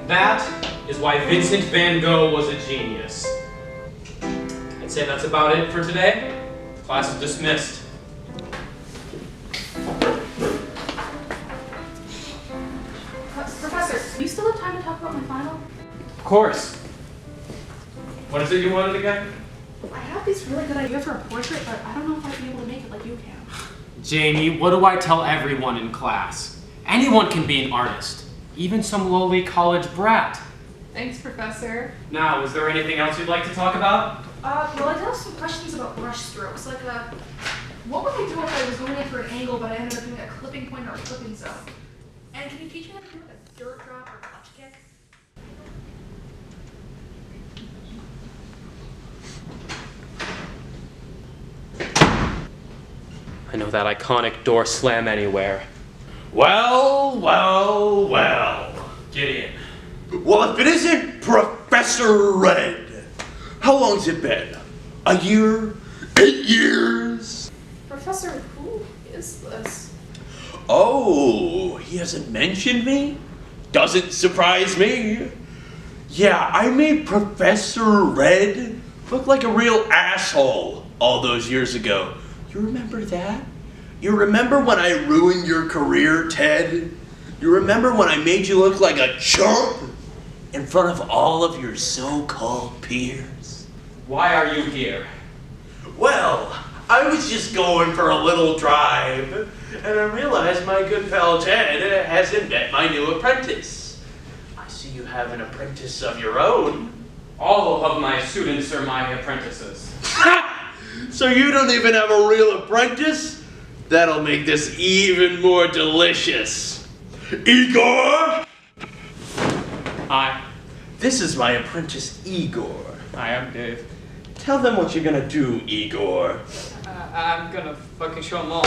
And that is why Vincent van Gogh was a genius. I'd say that's about it for today. Class is dismissed. Professor, do you still have time to talk about my final? Of course. What is it you wanted again? I have this really good idea for a portrait, but I don't know if I'd be able to make it like you can. Jamie, what do I tell everyone in class? Anyone can be an artist, even some lowly college brat. Thanks, Professor. Now, is there anything else you'd like to talk about? Well, I did have some questions about brush strokes. Like, what would I do if I was going in for an angle, but I ended up doing a clipping point or a clipping zone? And can you teach me how to do like a dirt drop or clutch kick? I know that iconic door slam anywhere. Well. Get in. Well, if it isn't Professor Red, how long's it been? A year? 8 years? Professor, who is this? Oh, he hasn't mentioned me? Doesn't surprise me. Yeah, I made Professor Red look like a real asshole all those years ago. You remember that? You remember when I ruined your career, Ted? You remember when I made you look like a chump in front of all of your so-called peers? Why are you here? Well, I was just going for a little drive, and I realized my good pal Ted hasn't met my new apprentice. I see you have an apprentice of your own. All of my students are my apprentices. So you don't even have a real apprentice? That'll make this even more delicious. Igor! Hi. This is my apprentice, Igor. Hi, I'm Dave. Tell them what you're gonna do, Igor. I'm gonna fucking show them all.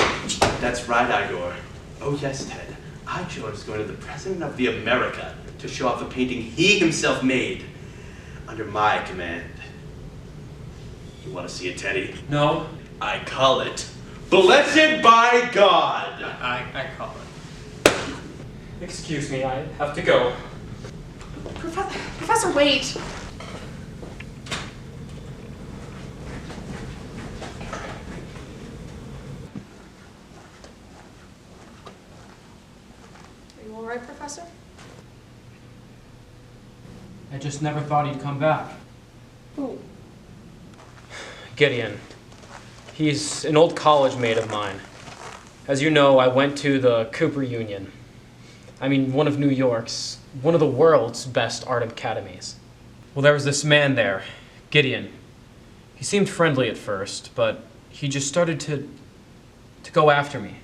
That's right, Igor. Oh yes, Ted. Igor is going to the President of the America to show off a painting he himself made under my command. You want to see it, Teddy? No. I call it Blessed by God. I call it. Excuse me, I have to go. Professor, wait! Are you alright, Professor? I just never thought he'd come back. Who? Gideon. He's an old college mate of mine. As you know, I went to the Cooper Union. I mean, one of New York's, one of the world's best art academies. Well, there was this man there, Gideon. He seemed friendly at first, but he just started to go after me,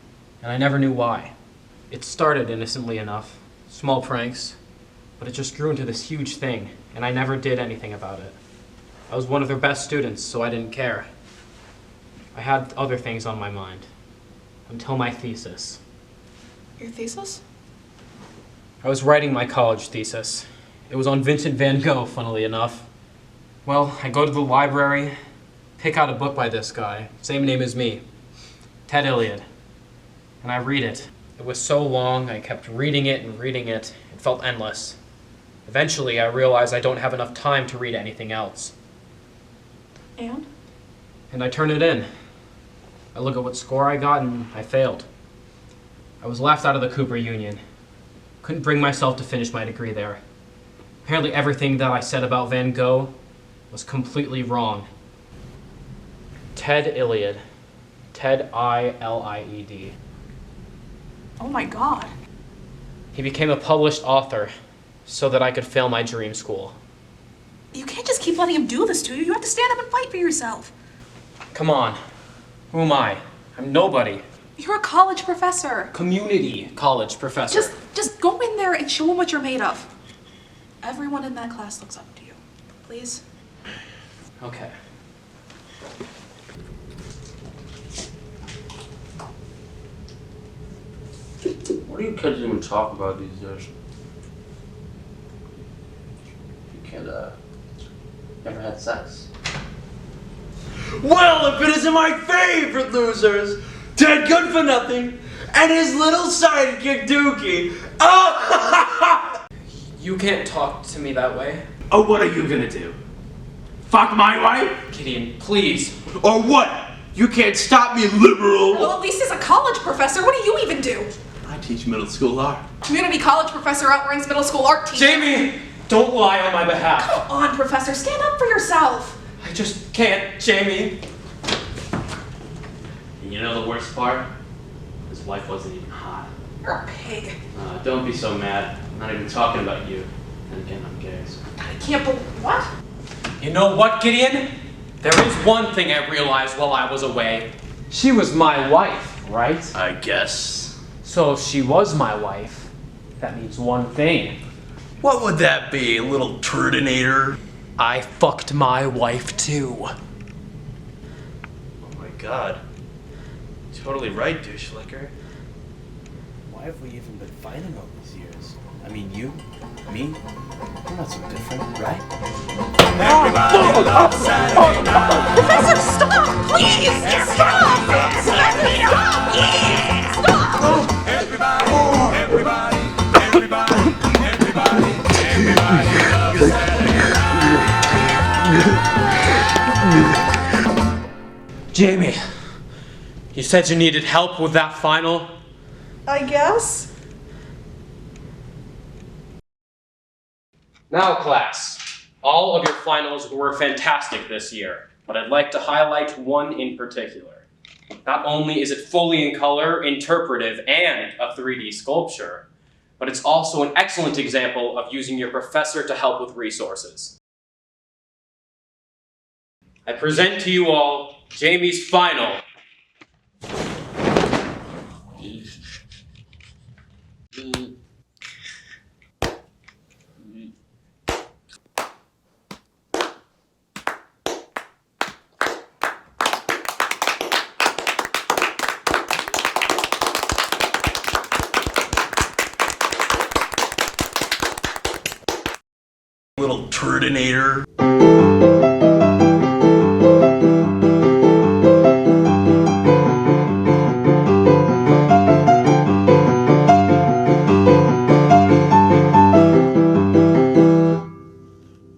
and I never knew why. It started innocently enough, small pranks, but it just grew into this huge thing, and I never did anything about it. I was one of their best students, so I didn't care. I had other things on my mind, until my thesis. Your thesis? I was writing my college thesis. It was on Vincent van Gogh, funnily enough. Well, I go to the library, pick out a book by this guy, same name as me, Ted Ilied, and I read it. It was so long, I kept reading it and reading it. It felt endless. Eventually, I realized I don't have enough time to read anything else. And I turn it in. I look at what score I got and I failed. I was laughed out of the Cooper Union. Couldn't bring myself to finish my degree there. Apparently everything that I said about Van Gogh was completely wrong. Ted Ilied. Ted Ilied. Oh my god. He became a published author so that I could fail my dream school. You can't just keep letting him do this to you. You have to stand up and fight for yourself. Come on. Who am I? I'm nobody. You're a college professor. Community college professor. Just go in there and show him what you're made of. Everyone in that class looks up to you. Please? Okay. What do you kids even talk about these days? You can't, never had sex? Well, if it isn't my favorite losers, Ted Good for Nothing and his little sidekick Dookie. Oh! You can't talk to me that way. Oh, what are you gonna do? Fuck my wife? Gideon, please. Or what? You can't stop me, liberal! Well, at least he's a college professor. What do you even do? I teach middle school art. Community college professor outranks middle school art teacher. Jamie, don't lie on my behalf. Come on, Professor. Stand up for yourself. I just can't, Jamie. And you know the worst part? His wife wasn't even hot. You're a pig. Don't be so mad. I'm not even talking about you. And again, I'm gay, so. I can't believe... What? You know what, Gideon? There is one thing I realized while I was away. She was my wife, right? I guess. So if she was my wife, that means one thing. What would that be, little turdinator? I fucked my wife too. Oh my god. Totally right, douche licker. Why have we even been fighting all these years? I mean, you, me, we're not so different, right? Professor, stop! Please! Stop! Let me off! Please! Stop! Jamie, you said you needed help with that final? I guess. Now, class, all of your finals were fantastic this year, but I'd like to highlight one in particular. Not only is it fully in color, interpretive, and a 3D sculpture, but it's also an excellent example of using your professor to help with resources. I present to you all Jamie's final. Little turdinator.